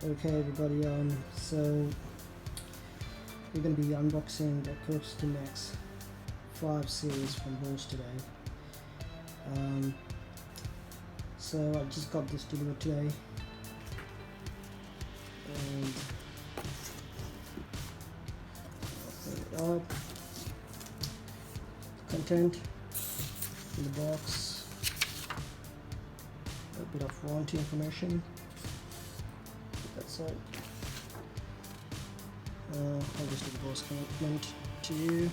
Okay everybody, so we're going to be unboxing the Acoustimass 5 series from BOSE today. So I just got this delivered today, and open it up. Content in the box, a bit of warranty information. That's it. Obviously the BOSE commitment to you.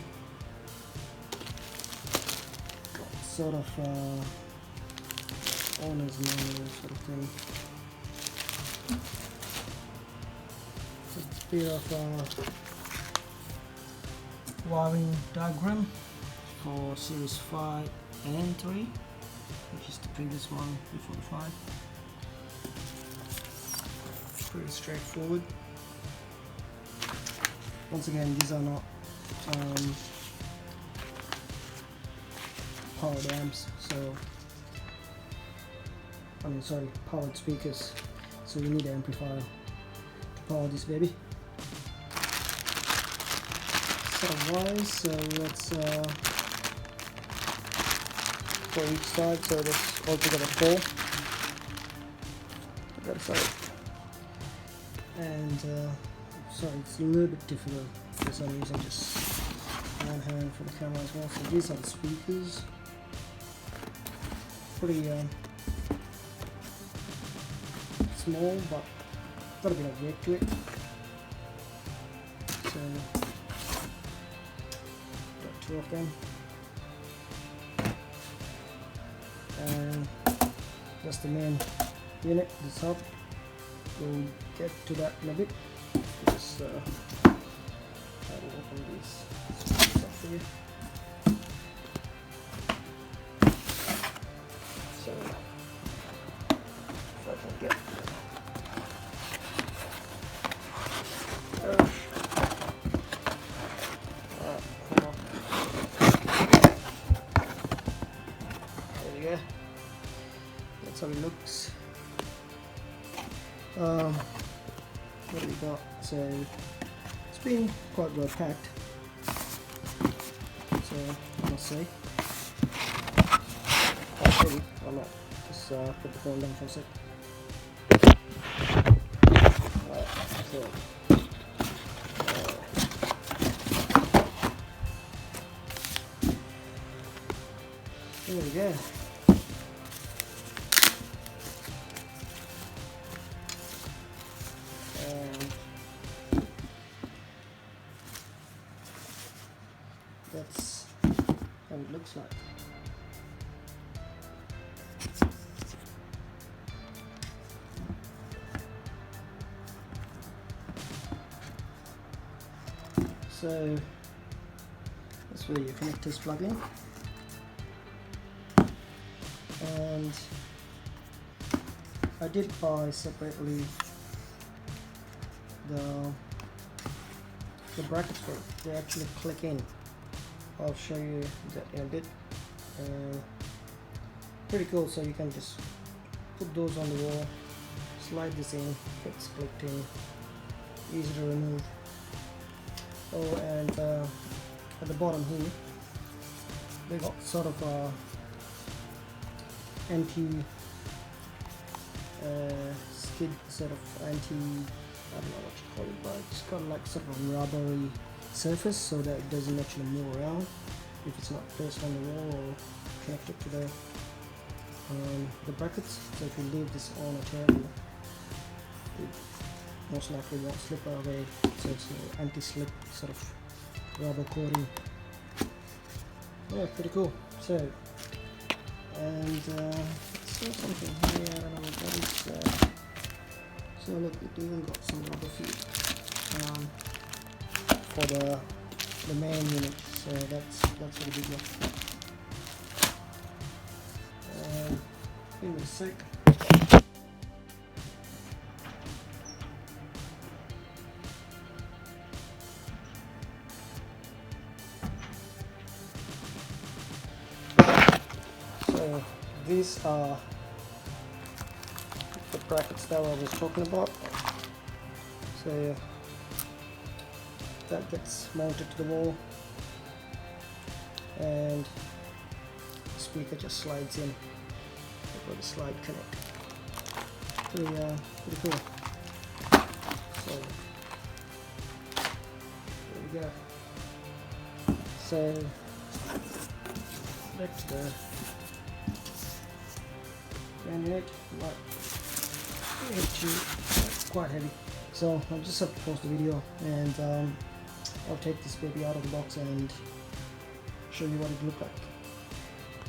Sort of owner's manual sort of thing. It's a bit of wiring diagram for series 5 and 3, which is the previous one before the 5. Pretty straightforward. Once again, these are not powered amps, so powered speakers, so you need an amplifier to power this baby. So let's for each side, so that's altogether 4 to that side. And sorry, it's a little bit difficult because I'm using just one hand for the camera as well. So these are the speakers. Pretty small, but got a bit of weight to it. So got 2 of them, and that's the main unit, the sub. We'll get to that in a bit. Just I will open these speakers up for you. So if I can get alright, come on. There we go. That's how it looks. What do we got? So it's been quite well packed, so I must say. Quite heavy, or not. Just put the phone down for a sec. Right, so there we go. That's how it looks like. So that's where your connectors plug in, and I did buy separately the brackets for it. They actually click in. I'll show you that in a bit. Pretty cool, so you can just put those on the wall, slide this in, it's clicked in, easy to remove. Oh, and at the bottom here they got sort of anti skid, sort of anti, I don't know what you call it, but it's got like sort of a rubbery surface so that it doesn't actually move around if it's not placed on the wall or connected to the brackets. So if you leave this on a table, it most likely won't slip away, so it's an anti-slip sort of rubber coating. Yeah, pretty cool. So, and saw something here, I don't know what that is. So look, it even got some rubber feet for the main unit, so that's really big one. Give me a sec. So these are the brackets that I was talking about. So yeah, that gets mounted to the wall, and the speaker just slides in. I've got the slide connect. Pretty cool. So there we go. So back to the fan unit. Quite heavy. So I'll just have to pause the video, and I'll take this baby out of the box and show you what it looked like.